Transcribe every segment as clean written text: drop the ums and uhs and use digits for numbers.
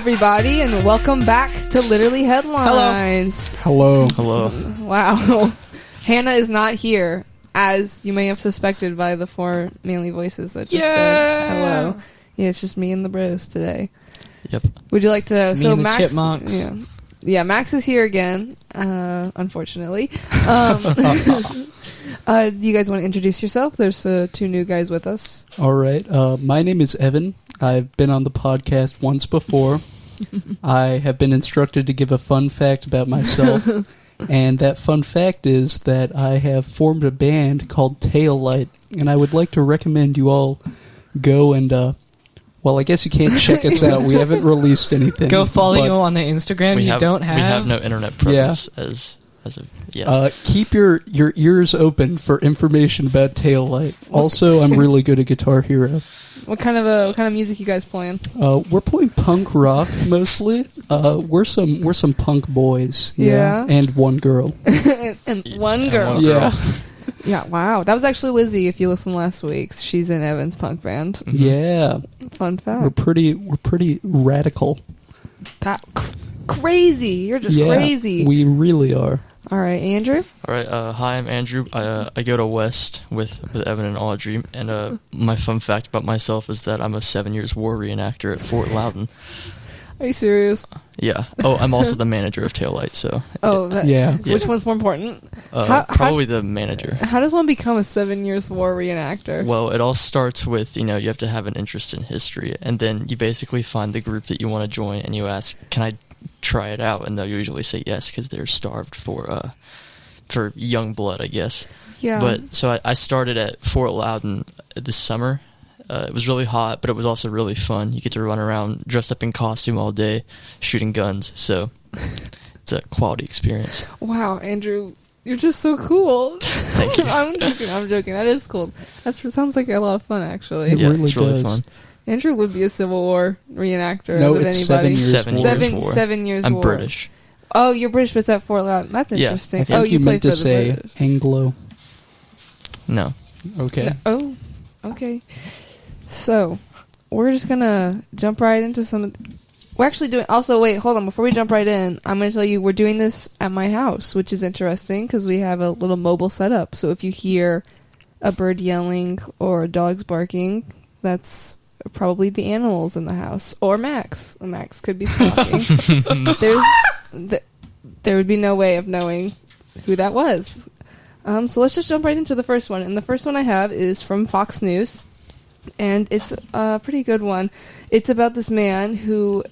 everybody, and welcome back to Literally Headlines. Hello. Wow. Hannah is not here, as you may have suspected by the four manly voices that just said hello. Yeah, it's just me and the bros today. Yep. Would you like to... Me and the chipmunks. Yeah, Max is here again, unfortunately. Do you guys want to introduce yourself? There's two new guys with us. All right. My name is Evan. I've been on the podcast once before. I have been instructed to give a fun fact about myself. And that fun fact is that I have formed a band called Taillight. And I would like to recommend you all go and... well, I guess you can't check us out. We haven't released anything. Go follow you on the Instagram. We We have no internet presence as of yet. Keep your ears open for information about Taillight. Also, I'm really good at Guitar Hero. What kind of music you guys playing? We're playing punk rock mostly. We're some punk boys. Yeah. And one girl. and one girl. Yeah. Yeah, wow. That was actually Lizzie, if you listened last week. She's in Evan's punk band. Mm-hmm. Yeah. Fun fact. We're pretty radical. Crazy. You're just crazy. We really are. All right, Andrew? All right, hi, I'm Andrew. I go to West with Evan and Audrey, and my fun fact about myself is that I'm a 7 years war reenactor at Fort Loudon. Are you serious? Yeah. Oh, I'm also the manager of Taillight, so... Yeah. Which one's more important? Probably the manager. How does one become a 7 years war reenactor? Well, it all starts with, you have to have an interest in history, and then you basically find the group that you want to join, and you ask, can I try it out? And they'll usually say yes, because they're starved for young blood, I guess. Yeah. But, so I started at Fort Loudon this summer. It was really hot, but it was also really fun. You get to run around dressed up in costume all day, shooting guns, so it's a quality experience. Wow, Andrew, you're just so cool. Thank you. I'm joking. That is cool. Sounds like a lot of fun, actually. Yeah, really it's really does. fun. Andrew would be a Civil War reenactor No, out of it's anybody. 7 years war. 7 years I'm war. British. Oh, you're British, but it's at Fort Loudon. That's Yeah. interesting. I think You you play meant for to the say British. Anglo. No. Okay. No. Oh, okay. So, we're just gonna jump right into some of we're actually doing... Also, wait, hold on. Before we jump right in, I'm going to tell you we're doing this at my house, which is interesting because we have a little mobile setup. So if you hear a bird yelling or dogs barking, that's probably the animals in the house. Or Max. Max could be squawking. There would be no way of knowing who that was. So let's just jump right into the first one. And the first one I have is from Fox News. And it's a pretty good one. It's about this man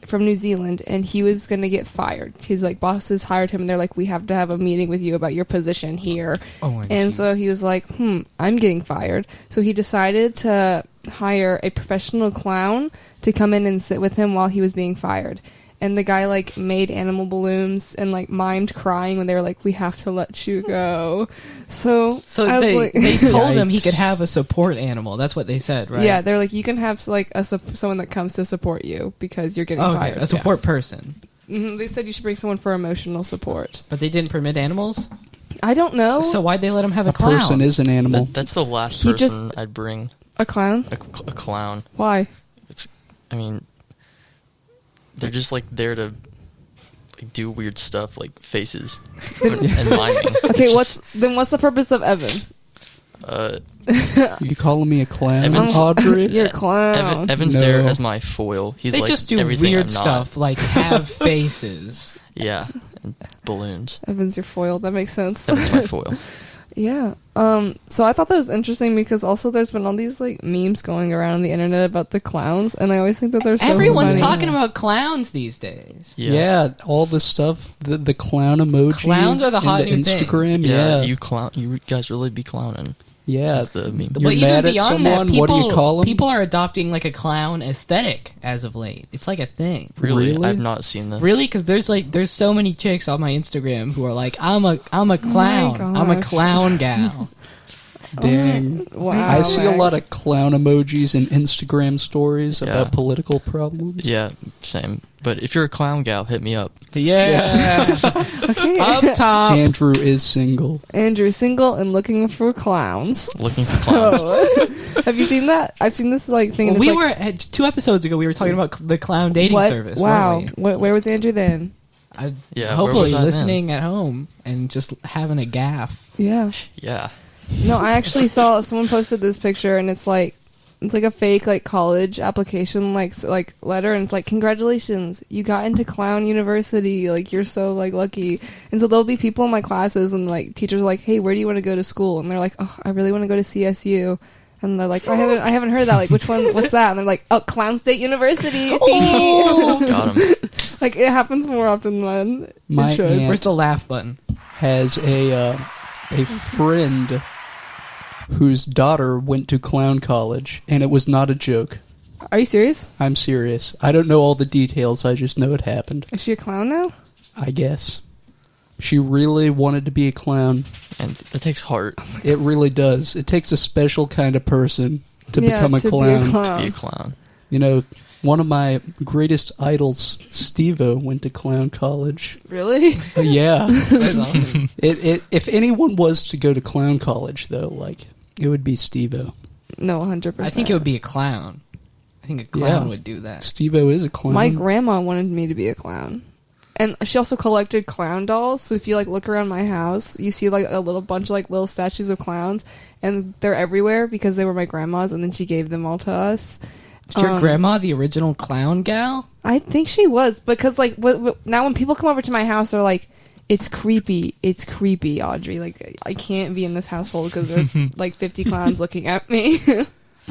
from New Zealand, and he was going to get fired. His bosses hired him, and they're like, we have to have a meeting with you about your position here. And so he was like, I'm getting fired. So he decided to hire a professional clown to come in and sit with him while he was being fired. And the guy, made animal balloons and, mimed crying when they were like, we have to let you go. So they told him he could have a support animal. That's what they said, right? Yeah, they're like, you can have, someone that comes to support you because you're getting fired. A support person. Mm-hmm. They said you should bring someone for emotional support. But they didn't permit animals? I don't know. So why'd they let him have a clown? A person is an animal. That's the last person I'd bring. A clown? A clown. Why? They're just there to do weird stuff like faces and miming. Okay, what's the purpose of Evan? You calling me a clown, Audrey? You're a clown. Evan's there as my foil. They just do weird stuff like have faces. Yeah, and balloons. Evan's your foil. That makes sense. Evan's my foil. Yeah. So I thought that was interesting because also there's been all these memes going around on the internet about the clowns, and I always think that they're so Everyone's funny. talking about clowns these days. Yeah, all this stuff. The clown emoji. Clowns are the hot new Instagram. thing. Yeah, you guys really be clowning. Yeah, that's the meme. You're mad at someone. What do you call them? People are adopting a clown aesthetic as of late. It's a thing. Really? I've not seen this. Really? Because there's so many chicks on my Instagram who are like, I'm a clown. I'm a clown gal. Dang. Wow. I see a lot Max. of clown emojis in Instagram stories Yeah. about political problems. Yeah, same. But if you're a clown gal, hit me up. Yeah. Okay. Up top. Andrew is single. Andrew single and looking for clowns. Looking for clowns. So, have you seen that? I've seen this like thing. and we it's were like, 2 episodes ago. We were talking about the clown dating what? service. Wow. weren't we? Where was Andrew then? Yeah, where Hopefully was I then? listening at home and just having a gaff. Yeah. Yeah. No, I actually saw someone posted this picture, and it's like a fake like college application like letter, and it's like, congratulations, you got into clown university, like you're so like lucky. And so there'll be people in my classes, and like teachers are like, hey, where do you want to go to school? And they're like, oh, I really want to go to CSU. And they're like, I haven't heard that. Like, which one? What's that? And they're like, oh, Clown State University. Oh, got him. Like, it happens more often than My it should. aunt Where's the laugh button? has a friend whose daughter went to clown college, and it was not a joke. Are you serious? I'm serious. I don't know all the details. I just know it happened. Is she a clown now? I guess. She really wanted to be a clown. And it takes heart It really does. It takes a special kind of person to Yeah, become a to be a clown. to be a clown. You know, one of my greatest idols, Steve-O, went to clown college. Really? So, yeah. That's awesome. If anyone was to go to clown college, though, like, it would be Steve-O. No, 100%. I think it would be a clown. I think a clown Yeah. would do that. Steve-O is a clown. My grandma wanted me to be a clown. And she also collected clown dolls. So if you like look around my house, you see like a little bunch of like little statues of clowns, and they're everywhere because they were my grandma's, and then she gave them all to us. Is your grandma the original clown gal? I think she was, because like now when people come over to my house, they're like, it's creepy, Audrey. Like, I can't be in this household because there's like 50 clowns looking at me.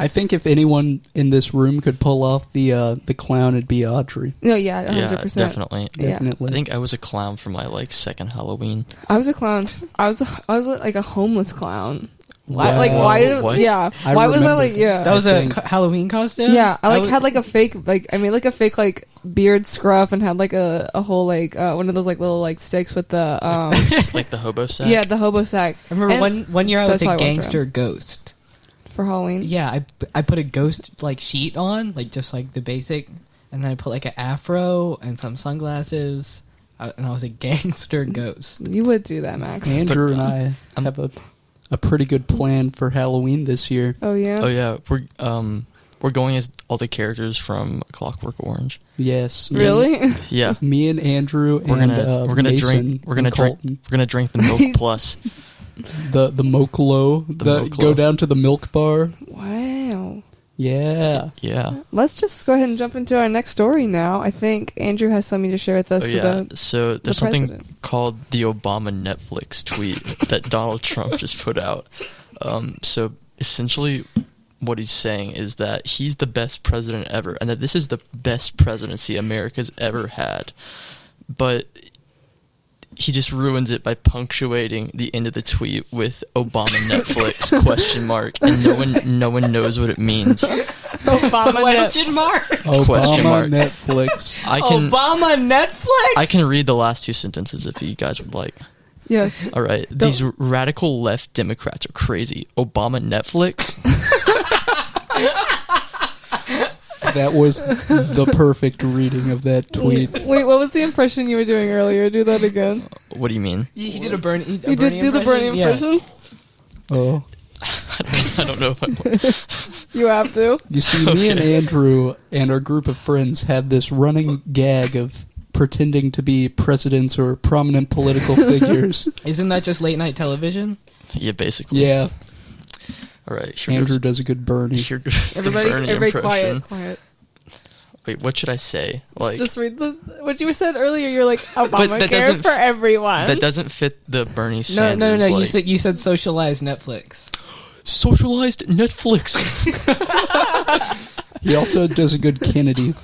I think if anyone in this room could pull off the clown, it'd be Audrey. No, yeah, 100%. Yeah, definitely. Yeah. Definitely. I think I was a clown for my second Halloween. I was a clown. I was like a homeless clown. Wow. Like, why? What? Yeah. I Why was I remember like, yeah. That was I a think- Halloween costume? Yeah, I was- had like a fake, like I made like a fake like beard scruff, and had like a whole like one of those like little like sticks with the Like the hobo sack. yeah, the hobo sack. I remember And one year I was that's how I a walked gangster ghost. for Halloween. Yeah, I put a ghost like sheet on, like just like the basic, and then I put like an afro and some sunglasses, and I was a gangster ghost. You would do that, Max. Andrew But, and I have a pretty good plan for Halloween this year. Oh yeah. Oh yeah, we're going as all the characters from Clockwork Orange. Yes. Really? Yeah. Me and Andrew We're and gonna Mason we're gonna and drink Colton. we're gonna drink the milk plus. The Moklo. Moklo. Go down to the milk bar. Wow. Yeah. Yeah. Let's just go ahead and jump into our next story now. I think Andrew has something to share with us Oh yeah. about. So there's something president. called the Obama Netflix tweet that Donald Trump just put out. So essentially what he's saying is that he's the best president ever, and that this is the best presidency America's ever had. But he just ruins it by punctuating the end of the tweet with Obama Netflix ? And no one knows what it means. Question mark. Obama Question mark. Netflix. Obama Netflix. I can read the last two sentences if you guys would like. Yes. All right. These radical left Democrats are crazy. Obama Netflix? That was the perfect reading of that tweet. Wait, what was the impression you were doing earlier? Do that again. What do you mean? He did a Bernie. You did do the Bernie Yeah. impression. Oh. I don't know if I want. You have to. You see, me and Andrew and our group of friends have this running gag of pretending to be presidents or prominent political figures. Isn't that just late night television? Yeah, basically. Yeah. All right. Here Andrew goes, does a good Bernie. here goes the Everybody, Bernie everybody, impression. quiet. Wait, what should I say? Just read what you said earlier. You're like that Obamacare doesn't for everyone. that doesn't fit the Bernie No, Sanders. no. Like, You said socialized Netflix. socialized Netflix. He also does a good Kennedy.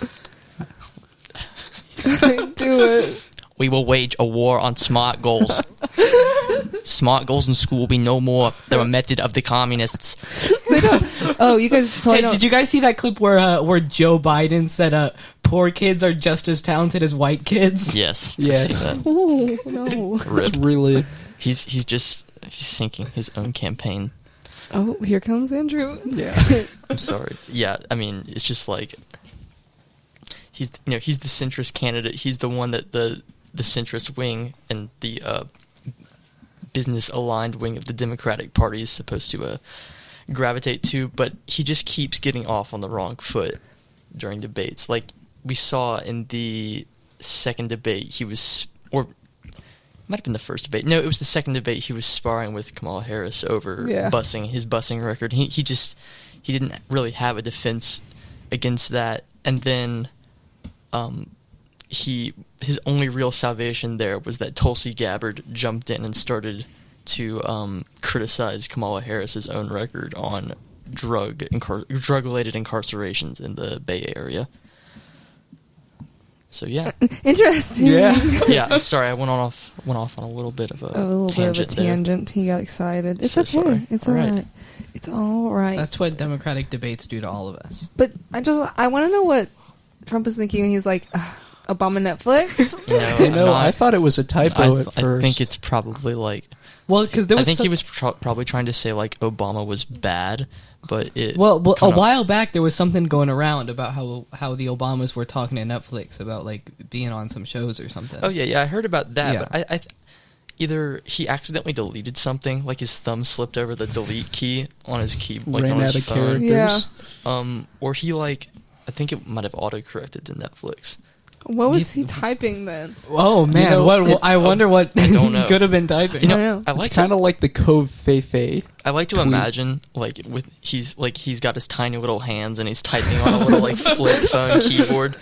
Do it. We will wage a war on smart goals. Smart goals in school will be no more. They're a method of the communists. Oh, you guys probably don't. Did you guys see that clip where Joe Biden said poor kids are just as talented as white kids? Yes. Yes. I see that. Oh no. It's really... He's sinking his own campaign. Oh, here comes Andrew. Yeah. I'm sorry. Yeah, I mean, it's just like he's the centrist candidate. He's the one that the centrist wing and the business aligned wing of the Democratic Party is supposed to gravitate to, but he just keeps getting off on the wrong foot during debates. Like we saw in the second debate, or might have been the first debate. No, it was the second debate. He was sparring with Kamala Harris over his busing record. He didn't really have a defense against that, and then his only real salvation there was that Tulsi Gabbard jumped in and started to criticize Kamala Harris's own record on drug-related incarcerations in the Bay Area. So yeah, interesting. Yeah. Yeah. I'm sorry, I went off on a little bit of a tangent. He got excited. It's So okay. sorry. It's all right. It's all right. That's what democratic debates do to all of us. But I want to know what Trump is thinking when he's like, Obama Netflix. I thought it was a typo at first. I think it's probably like. Well, because he was probably trying to say like Obama was bad, but it. Well, a while back there was something going around about how the Obamas were talking to Netflix about like being on some shows or something. Oh yeah, I heard about that. Yeah. But I either he accidentally deleted something, like his thumb slipped over the delete key on his ran on out his of phone. characters. Yeah. Or he I think it might have auto-corrected to Netflix. What was he typing then? Oh man, I wonder what I don't know. he could have been typing. I like It's kind of like the Cove Feifei. I like to imagine he's got his tiny little hands and he's typing on a little like flip phone keyboard.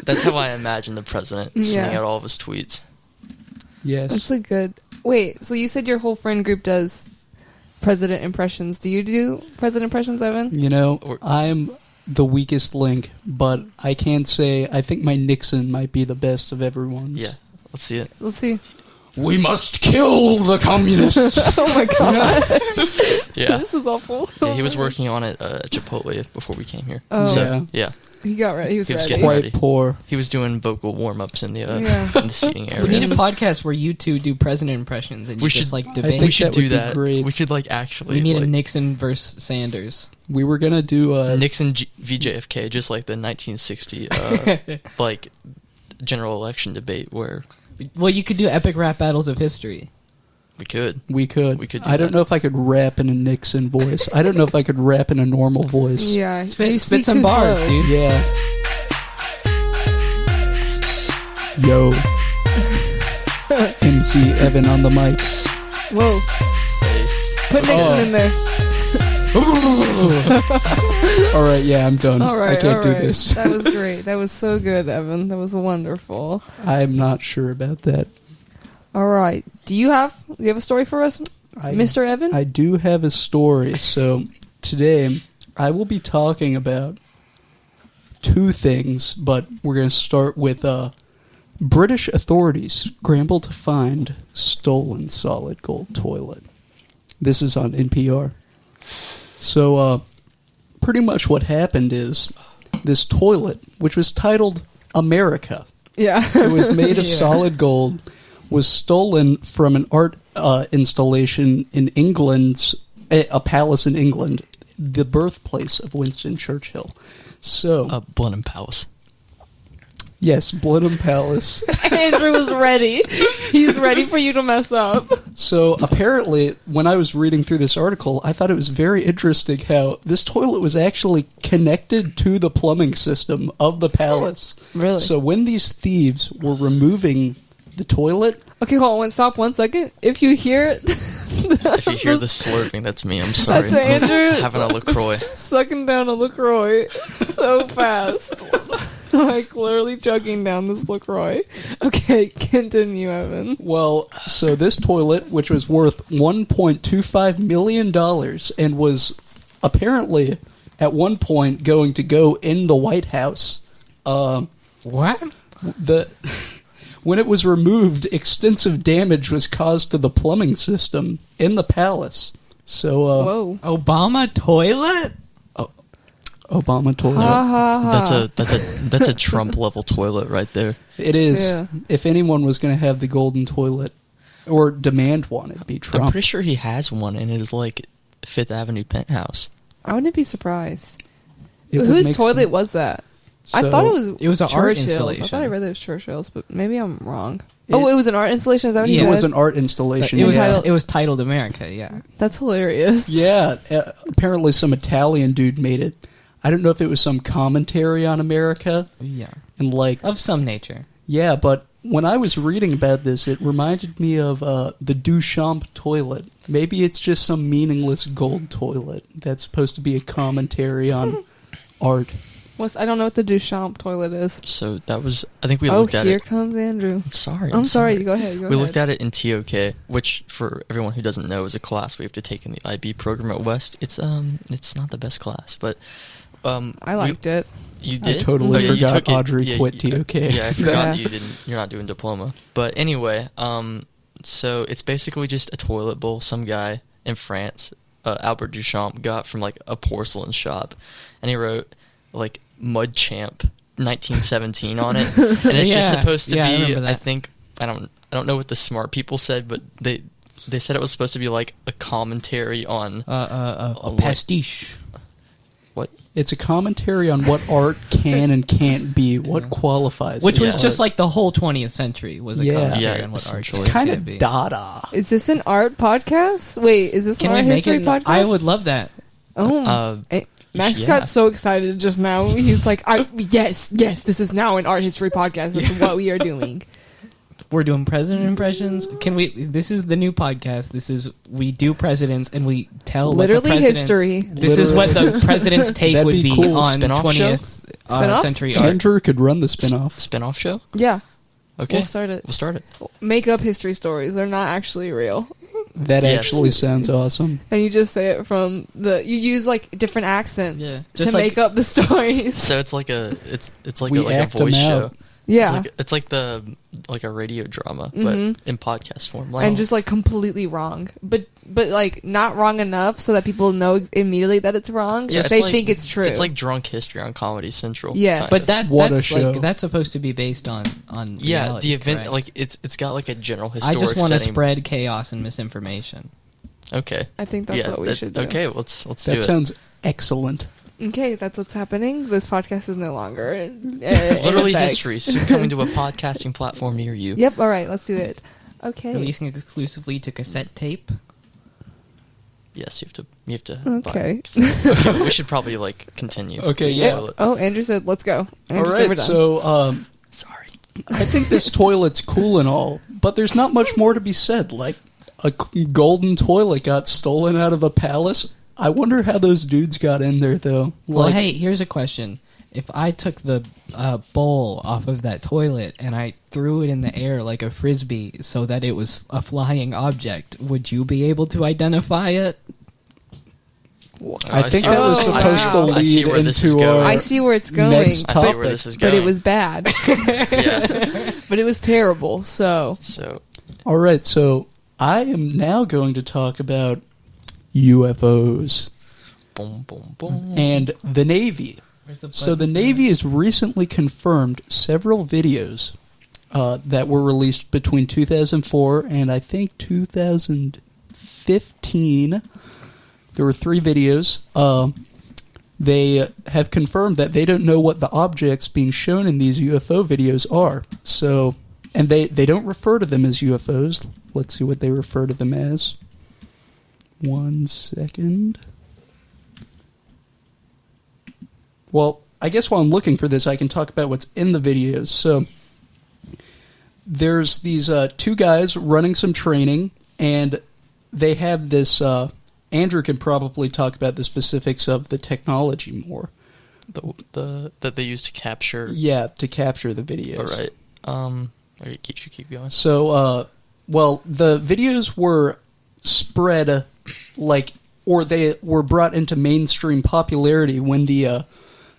That's how I imagine the president sending out all of his tweets. Yes. That's a good. Wait, so you said your whole friend group does president impressions. Do you do president impressions, Evan? I'm the weakest link, but I can say I think my Nixon might be the best of everyone's. Yeah, let's see it. Let's see. We must kill the communists. Oh my god. Yeah. This is awful. Yeah, he was working on it at Chipotle before we came here. Oh. So, yeah. He got ready. He was ready. getting Quite ready. poor. He was doing vocal warm-ups in the seating area. We need a podcast where you two do president impressions and you just like debate. We should that would do be that. great. We should actually. We need a Nixon versus Sanders. We were gonna do Nixon v JFK, just like the 1960 general election debate where Well, you could do epic rap battles of history. we could. We could. do I don't that. know if I could rap in a Nixon voice. I don't know if I could rap in a normal voice. Yeah. Spit you speak some too bars, slow. dude. Yeah. Yo. MC Evan on the mic. Whoa. Put Nixon in there. All right, yeah, I'm done. All right. I can't all do right. this. That was great. That was so good, Evan. That was wonderful. I'm not sure about that. All right. Do you have a story for us, Mr. Evan? I do have a story. So today I will be talking about two things, but we're going to start with British authorities scramble to find stolen solid gold toilet. This is on NPR. So pretty much what happened is this toilet, which was titled America, Yeah. it was made of Yeah. solid gold, was stolen from an art installation in England's a palace in England, the birthplace of Winston Churchill. So, Blenheim Palace. yes, Blenheim Palace. Andrew was ready. He's ready for you to mess up. So apparently, when I was reading through this article, I thought it was very interesting how this toilet was actually connected to the plumbing system of the palace. Really? So when these thieves were removing the toilet, Okay, hold on. Stop 1 second. If you hear If you hear the slurping, that's me. I'm sorry. That's Andrew. Having a LaCroix. sucking down a LaCroix so fast. Like clearly chugging down this LaCroix. Okay, continue, Evan. well, so this toilet, which was worth $1.25 million and was apparently at one point going to go in the White House, What? when it was removed, extensive damage was caused to the plumbing system in the palace. So, Whoa. Obama toilet? Obama toilet. Ha ha ha. That's a Trump level toilet right there. It is. Yeah. If anyone was going to have the golden toilet or demand one, it'd be I'm Trump. pretty sure he has one, and it is like Fifth Avenue penthouse. I wouldn't be surprised. It would Whose make toilet some- was that? I So- thought it was an art Churchill's. installation. I thought I read it was Churchill's, but maybe I'm wrong. It was an art installation. Is that what Yeah. he It was said? an art installation. It was yeah. it was titled America. Yeah. That's hilarious. Yeah, apparently some Italian dude made it. I don't know if it was some commentary on America Yeah. and like Of some nature. yeah, but when I was reading about this, it reminded me of the Duchamp toilet. Maybe it's just some meaningless gold toilet that's supposed to be a commentary on art. I don't know what the Duchamp toilet is. So that was, I think we Oh, looked at here it. comes Andrew. Sorry. I'm sorry. You go ahead. We looked at it in TOK, which for everyone who doesn't know is a class we have to take in the IB program at West. It's not the best class, but I liked it. You I did? totally you forgot took it- Audrey quit TOK. Yeah, I forgot Yeah. you're not doing diploma. But anyway, so it's basically just a toilet bowl some guy in France, Albert Duchamp, got from like a porcelain shop, and he wrote like Mud Champ 1917 on it, and it's just Yeah, supposed to yeah, I be. remember that. I think I don't know what the smart people said, but they said it was supposed to be like a commentary on A what- pastiche. what. It's a commentary on what art can and can't be, what qualifies. Which as was art. just like the whole 20th century was a Yeah. commentary Yeah, on what art it's should kind can of be. Dada. Is this an art podcast? Wait, is this Can an we art make history it? podcast? I would love that. Oh, Max yeah. got so excited just now. He's like, yes, this is now an art history podcast. That's what we are doing. We're doing president impressions. Can we? This is the new podcast. We do presidents and we tell Literally what the presidents- history. This is what the president's take That'd would be be cool. on Spin-off 20th Spin-off? century art. Andrew could run the spin-off. Spin-off show? Yeah, Okay. we'll start it. We'll start it. Make up history stories. They're not actually real. That Yes. actually sounds awesome. And you just say it from you use like different accents Yeah, to just like- make up the stories. So it's like it's like We a act 'em voice show. out. Yeah. It's like a radio drama, Mhm. but in podcast form. And just like completely wrong, but like not wrong enough so that people know immediately that it's wrong. Yeah, it's they like- think it's true. It's like drunk history on Comedy Central. Yes. kind But of. What a that's show. like that's supposed to be based on yeah, reality, the event correct? like it's got like a general I historic just want to setting. spread chaos and misinformation. Okay. I think that's yeah, what we should do. Okay, let's do That it. sounds excellent. Okay, that's what's happening. This podcast is no longer in Literally effect. history soon coming to a podcasting platform near you. Yep. All right, let's do it. Okay. Releasing exclusively to cassette tape. Yes, you have to. Okay. Okay, we should probably like continue. Okay, Yeah. yeah. Oh, Andrew said, "Let's go." All Andrew said, "We're right, done." so Sorry. I think this toilet's cool and all, but there's not much more to be said. Like, a golden toilet got stolen out of a palace. I wonder how those dudes got in there, though. Well, Like, hey, here's a question. If I took the bowl off of that toilet and I threw it in the air like a frisbee so that it was a flying object, would you be able to identify it? I think see that where- was Oh, supposed wow. to I see lead where this is into going. our I see where it's going, next I see where topic. this is going. but it was bad. Yeah. But it was terrible. So So All right, so I am now going to talk about UFOs boom, boom, boom. and the Navy. So the Navy has recently confirmed several videos that were released between 2004 and I think 2015. There were 3 videos. They have confirmed that they don't know what the objects being shown in these UFO videos are. So, and they don't refer to them as UFOs. Let's see what they refer to them as. 1 second. Well, I guess while I'm looking for this, I can talk about what's in the videos. So, there's these 2 guys running some training, and they have this... Andrew can probably talk about the specifics of the technology more. the that they used to capture. Yeah, to capture the videos. All right. Okay, keep going. So, well, the videos were spread, or they were brought into mainstream popularity when the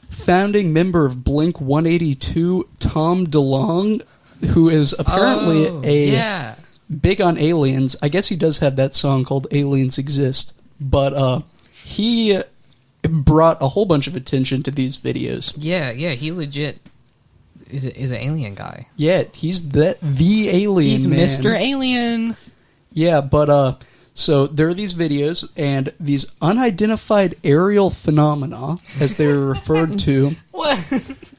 founding member of Blink-182, Tom DeLonge, who is apparently yeah. big on aliens. I guess he does have that song called Aliens Exist. But he brought a whole bunch of attention to these videos. Yeah, he legit is an alien guy. Yeah, he's the alien He's man. Mr. Alien. Yeah, but So there are these videos and these unidentified aerial phenomena, as they're referred to. What?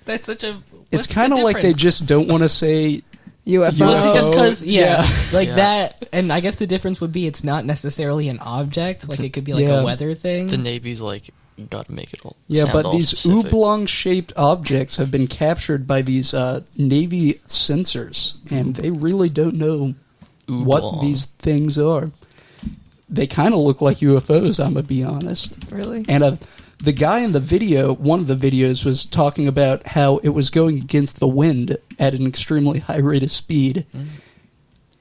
That's such a... It's kind of like they just don't want to say UFO. UFO. Just because, Yeah. like Yeah. that, and I guess the difference would be it's not necessarily an object, like it could be like Yeah. a weather thing. The Navy's like, gotta make it all. Yeah, sound but all these specific. oblong-shaped objects have been captured by these Navy sensors, and they really don't know what Oblong. these things are. They kind of look like UFOs, I'm going to be honest. Really? And the guy in the video, one of the videos, was talking about how it was going against the wind at an extremely high rate of speed. Mm.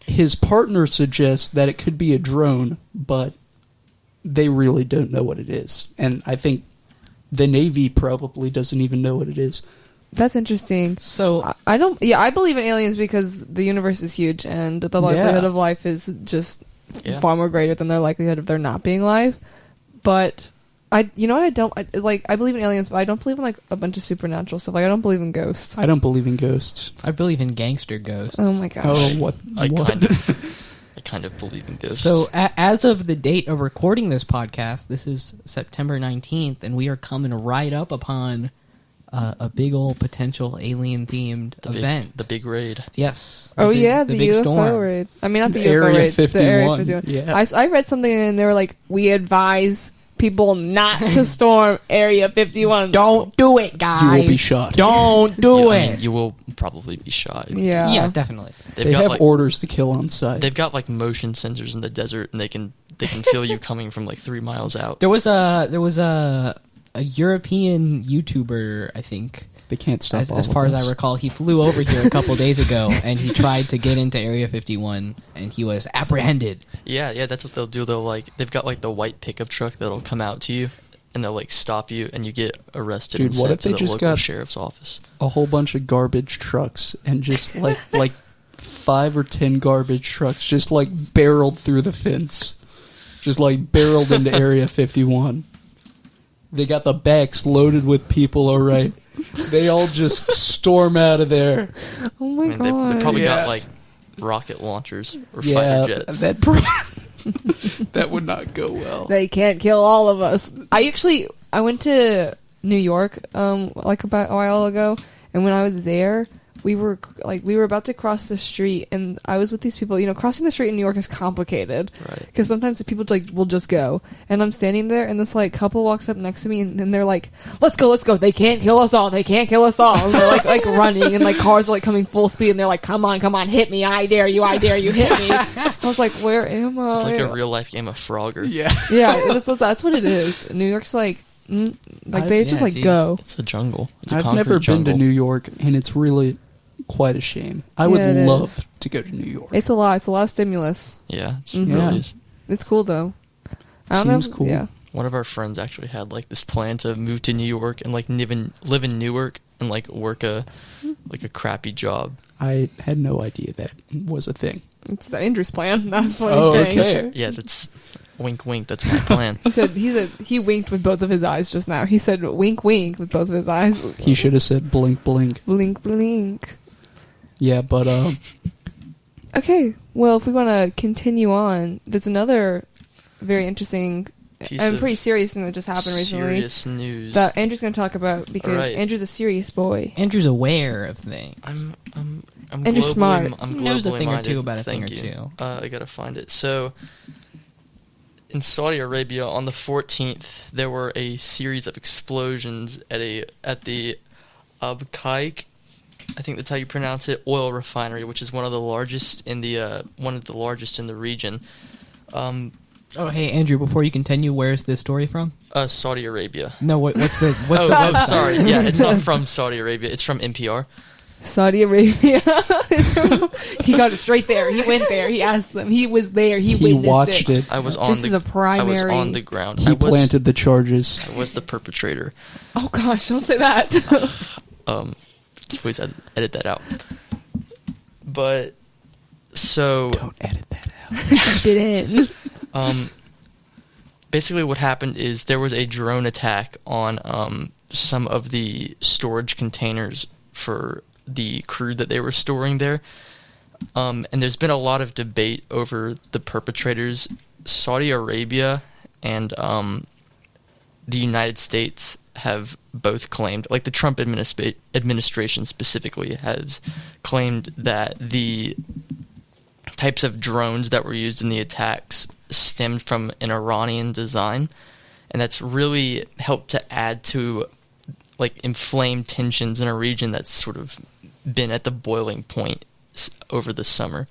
His partner suggests that it could be a drone, but they really don't know what it is. And I think the Navy probably doesn't even know what it is. That's interesting. So, I don't. Yeah, I believe in aliens because the universe is huge, and the likelihood Yeah. of life is just Yeah. far more greater than their likelihood of there not being life. But you know what? I believe in aliens, but I don't believe in like a bunch of supernatural stuff. Like I don't believe in ghosts. I don't believe in ghosts. I believe in gangster ghosts. Oh my gosh. Oh, what? I what? kind of believe in ghosts. So, as of the date of recording this podcast, this is September 19th, and we are coming right up upon a big old potential alien-themed event. the big raid. Yes. Oh big- yeah, the big UFO storm. raid. I mean, not the The UFO Area raid. The Area 51. 51. Yeah. I read something and they were like, "We advise people not to storm Area 51." Don't do it, guys. You will be shot. Don't do Yeah, I it. mean, you will probably be shot. Yeah. Yeah, definitely. They've They got have like orders to kill on site. they've got like motion sensors in the desert, and they can feel you coming from like 3 miles out. There was a European YouTuber, I think. They can't stop all As of far as us. I recall, he flew over here a couple days ago, and he tried to get into Area 51, and he was apprehended. Yeah, that's what they'll do. They've got like the white pickup truck that'll come out to you, and they'll like stop you, and you get arrested Dude, and what sent if to they the just local got- sheriff's office. A whole bunch of garbage trucks and just like 5 or 10 garbage trucks just like barreled through the fence. Just like barreled into Area 51. They got the backs loaded with people, alright. They all just storm out of there. Oh my I mean, god. they've probably Yeah. got like rocket launchers or Yeah, fighter jets. that would not go well. They can't kill all of us. I went to New York like about a while ago, and when I was there, we were about to cross the street, and I was with these people. You know, crossing the street in New York is complicated Right. because sometimes the people will just go, and I'm standing there, and this like couple walks up next to me, and they're like, let's go, they can't kill us all, and they're like running, and like cars are like coming full speed, and they're like, come on, hit me, I dare you, hit me. I was like, where am I? It's like a real life game of Frogger. Yeah. Yeah, that's what it is. New York's like they just like geez. go. It's a jungle. It's a I've concrete never been to jungle. New York, and it's really quite a shame. I would Yeah, it love is. to go to New York. It's a lot. It's a lot of stimulus. Yeah, it's Mhm. really Yeah. is. It's cool though. I don't Seems know. cool. Yeah. One of our friends actually had like this plan to move to New York and like live in Newark and like work a crappy job. I had no idea that was a thing. It's Andrew's plan. That's what Oh, he's saying. okay. Yeah, that's wink, wink. That's my plan. He winked with both of his eyes just now. He said wink wink with both of his eyes. He should have said blink, blink. Blink blink. Yeah, but Okay. Well, if we want to continue on, there's another very interesting Piece and of pretty serious thing that just happened recently serious news. that Andrew's going to talk about because Alright. Andrew's a serious boy. Andrew's aware of things. I'm And globally, you're smart. I'm He knows a globally thing or minded. two about a thing Thank or you. two. I gotta find it. So, in Saudi Arabia, on the 14th, there were a series of explosions at the Abqaiq, I think that's how you pronounce it, oil refinery, which is one of the largest in the region. Oh, hey, Andrew, before you continue, where is this story from? Saudi Arabia. No, what's the Oh, sorry. Yeah, it's not from Saudi Arabia. It's from NPR. Saudi Arabia. He got it straight there. He went there. He asked them. He was there. He witnessed watched it. I was on This the. is a primary. I was on the ground. he planted the charges. I was the perpetrator. Oh gosh, don't say that. Please edit that out. But so Don't edit that out. Did in. basically what happened is there was a drone attack on some of the storage containers for the crude that they were storing there. And there's been a lot of debate over the perpetrators Saudi Arabia and the United States have both claimed, like the Trump administration specifically has claimed that the types of drones that were used in the attacks stemmed from an Iranian design, and that's really helped to add to like inflamed tensions in a region that's sort of been at the boiling point over the summer.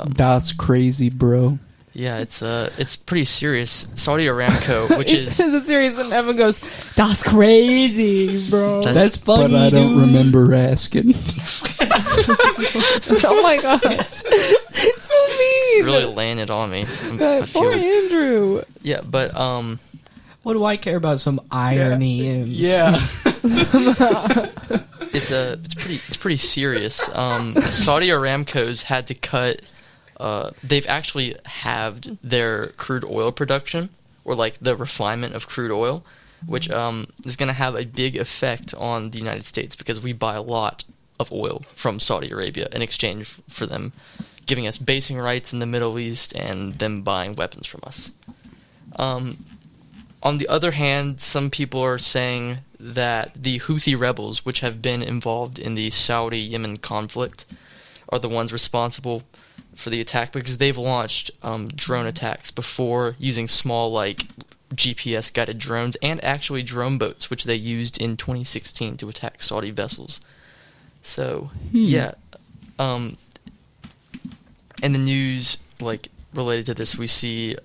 That's crazy, bro. Yeah, it's pretty serious. Saudi Aramco, which is it's serious, and Evan goes, "That's crazy, bro." That's funny, But I don't dude. remember asking. Oh my gosh, it's so mean. really laying it on me. I Poor feel, Andrew. yeah, but What do I care about some irony? And it's pretty serious. Saudi Aramco's had to cut. They've actually halved their crude oil production, or like the refinement of crude oil, which is going to have a big effect on the United States because we buy a lot of oil from Saudi Arabia in exchange for them giving us basing rights in the Middle East and them buying weapons from us. On the other hand, some people are saying that the Houthi rebels, which have been involved in the Saudi-Yemen conflict, are the ones responsible for the attack because they've launched drone attacks before using small, like, GPS-guided drones and actually drone boats, which they used in 2016 to attack Saudi vessels. So, yeah. In the news, like, related to this, we see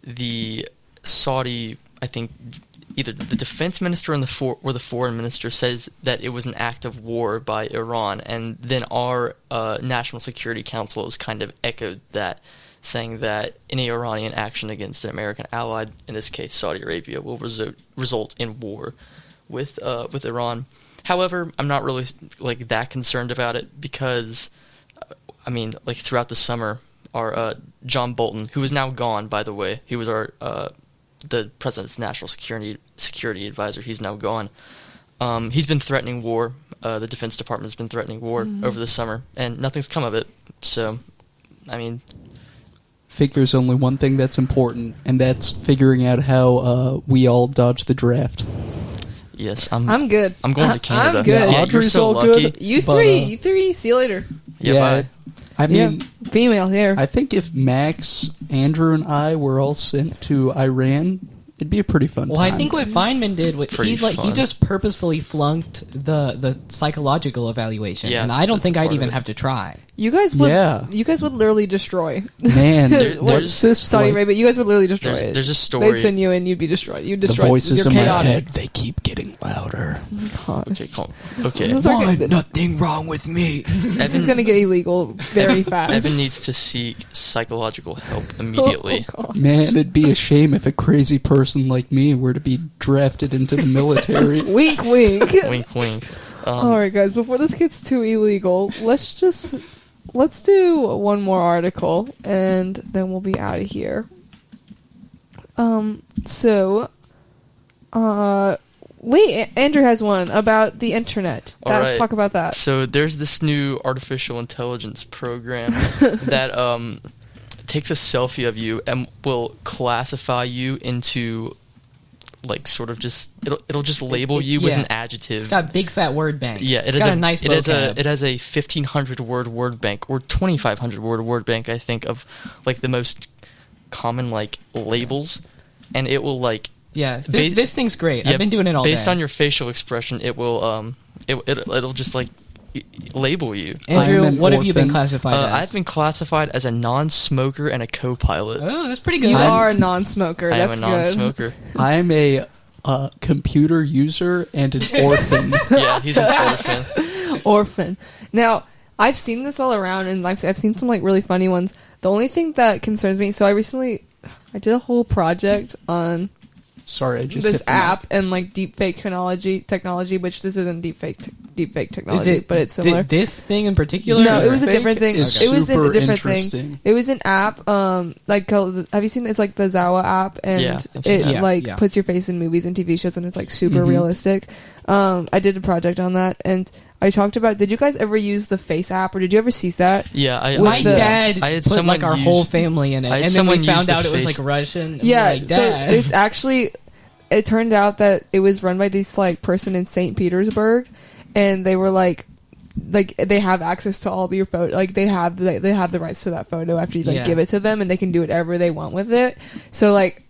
the Saudi, I think, either the defense minister and or the foreign minister says that it was an act of war by Iran, and then our National Security Council has kind of echoed that, saying that any Iranian action against an American ally, in this case Saudi Arabia, will result in war with Iran. However, I'm not really like that concerned about it because, I mean, like throughout the summer, our John Bolton, who is now gone, by the way, he was our the president's national security advisor. He's now gone. He's been threatening war. The Defense Department's been threatening war over the summer, and nothing's come of it. So, I mean, I think there's only one thing that's important, and that's figuring out how we all dodge the draft. yes, I'm good. I'm going to Canada. I'm good. Yeah, Audrey's you're so all lucky. good. You But, three. See you later. Yeah, bye. I mean, yeah, female here. I think if Max, Andrew, and I were all sent to Iran, it'd be a pretty fun Well, time. I think what Feynman did, Pretty he fun. just purposefully flunked the psychological evaluation, Yeah, and I don't that's think part I'd of even it. have to try. You guys would. Yeah. You guys would literally destroy Man, There's- what's this? Saudi like, Arabia. You guys would literally destroy it. There's a story. They'd send you in. You'd be destroyed. You'd the destroy. voices You're in my chaotic. head, they keep getting louder. Gosh. Okay, calm. Okay. This is our- nothing wrong with me. This is going to get illegal very fast. Evan needs to seek psychological help immediately. Oh, God. Man, it'd be a shame if a crazy person like me were to be drafted into the military. Wink, wink. Wink, wink. All right, guys. Before this gets too illegal, let's do one more article, and then we'll be out of here. Wait, Andrew has one about the internet. All Let's right. talk about that. So there's this new artificial intelligence program that takes a selfie of you and will classify you into, like, sort of just it'll just label you with yeah. an adjective. It's got big fat word bank. Yeah, it's got a nice vocab. it has a 1,500 word bank or 2,500 word bank, I think, of like the most common like labels, and it will like Yeah, Ba- this thing's great. yeah, I've been doing it all based day. on your facial expression. It will it'll just like label you. Andrew, I'm an what have you been orphan. classified as? I've been classified as a non-smoker and a co-pilot. Oh, that's pretty good. You I'm- are a non-smoker. I am That's a non-smoker. I'm a computer user and an orphan. Yeah, he's an orphan. good. Orphan. Now, I've seen this all around, and I've seen some like really funny ones. The only thing that concerns me, so I did a whole project on Sorry, I just this hit the mic. app and like deepfake technology, which this isn't deepfake deepfake technology, but it's similar. This thing in particular? No, it was a Deepfake different thing. is It was a super different interesting. thing. It was an app. Like, have you seen? It's like the Zawa app, and Yeah, I've seen it that. like Yeah. puts your face in movies and TV shows, and it's like super Mhm. realistic. I did a project on that, and I talked about. Did you guys ever use the Face app, or did you ever see that? Yeah, My the- dad I had put someone like our use- whole family in it, I had and then we someone found use the out it was face- like Russian. And Yeah, we're like, so Dad. it's actually. It turned out that it was run by this like person in St. Petersburg, and they were like they have access to all your photo. Like they have the rights to that photo after you like Yeah. give it to them, and they can do whatever they want with it. So like.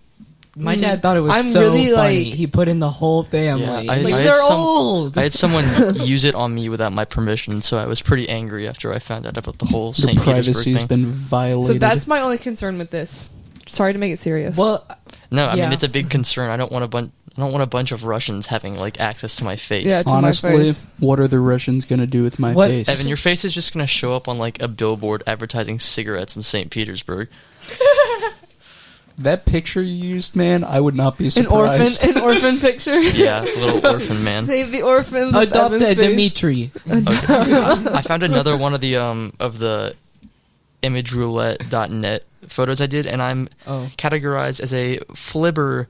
My dad thought it was I'm so really, funny. like- He put in the whole family. Yeah, He's like, I had they're some- old. I had someone use it on me without my permission, so I was pretty angry after I found out about the whole Your St. Petersburg privacy's thing. been violated. So that's my only concern with this. Sorry to make it serious. Well, No, I Yeah. mean it's a big concern. I don't want a bunch of Russians having like access to my face. Yeah, to my honestly, face. what are the Russians gonna do with my What- face? Evan, your face is just gonna show up on like a billboard advertising cigarettes in St. Petersburg. That picture you used, man, I would not be an orphan, surprised. an orphan picture. Yeah, little orphan man. Save the orphans. it's adopt Evan's a face. Dimitri. Okay. I found another one of the imageroulette.net photos I did, and I'm Oh. categorized as a flibbert.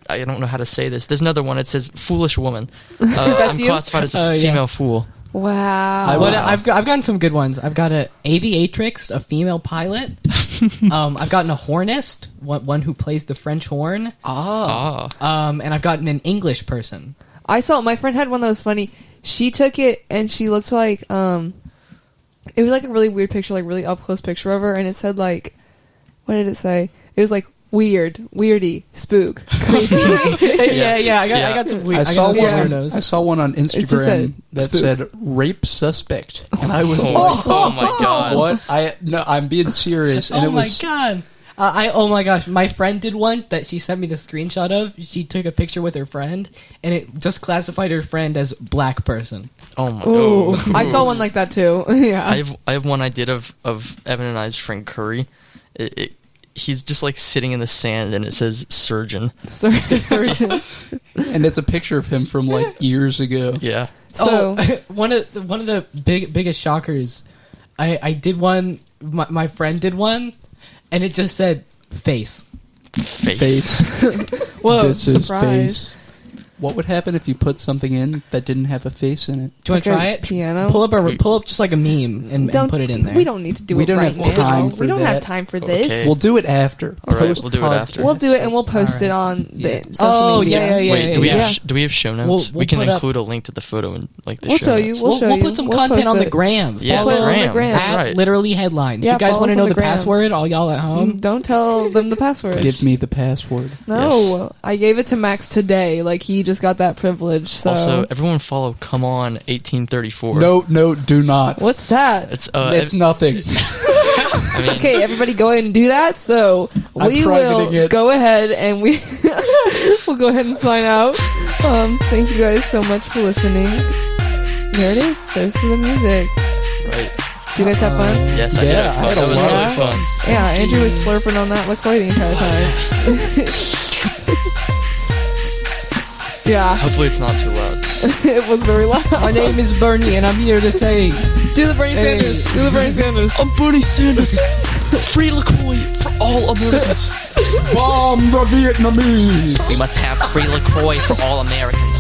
I don't know how to say this. There's another one. It says foolish woman. I'm you? classified as a Yeah. female fool. Wow. What- I've gotten some good ones. I've got a aviatrix, a female pilot. I've gotten a hornist, one who plays the French horn. Ah. And I've gotten an English person. I saw my friend had one that was funny. She took it and she looked like it was like a really weird picture, like really up close picture of her, and it said like, what did it say? It was like weird, weirdy, spook, creepy. yeah. I Yeah. got some weird. I saw got some one. weirdos. I saw one on just Instagram said that spook. said "rape suspect," and I was Oh, like, oh my god. "What? I'm being serious." And Oh it was my god! Oh my gosh! My friend did one that she sent me the screenshot of. She took a picture with her friend, and it just classified her friend as black person. Oh my Ooh, god. I saw one like that too. Yeah. I have one I did of Evan and I's friend Curry. He's just like sitting in the sand, and it says surgeon. Surgeon. and it's a picture of him from like years ago. Yeah. So one of the biggest shockers. I did one. My friend did one, and it just said face. Face. whoa, This is surprise. face. What would happen if you put something in that didn't have a face in it? Do you want to Like try a it? piano? Pull up just like a meme and put it in there. We don't need to do We it don't right have now. time we for don't that. have time for this. Okay. We'll do it after. All right, we'll do it Post-podcast. after. We'll do it and we'll post All it right. on Yeah. the social Oh, media. yeah. Wait, do we yeah. have show notes? We'll we can put up- include a link to the photo in like the We'll show show you. notes. We'll show you. put some We'll content post on the it. gram. Yeah, Follow the on the gram. gram. That's At right. literally headlines. Yeah, You guys follow want to us know on the the gram. password? All y'all at home? Don't tell them the password. Give me the password. No, I gave it to Max today. Like he just got that privilege. So Also, everyone follow Come On 1834. No, do not. what's that? It's nothing. I mean, Okay, everybody go ahead and do that. So I'm we will privating it. go ahead and we'll go ahead and sign out. Thank you guys so much for listening. There it is. There's the music. right. Do you guys have fun? Yes, I Yeah, did. I had a That was lot really of fun. Yeah, Andrew was slurping on that LaCroix the entire time. Yeah, Hopefully it's not too loud. it was very loud. My name is Bernie, and I'm here to say Do the Bernie Hey. Sanders. Do the Bernie Sanders. I'm Bernie Sanders. Free LaCroix for all Americans. Bomb the Vietnamese. We must have free LaCroix for all Americans.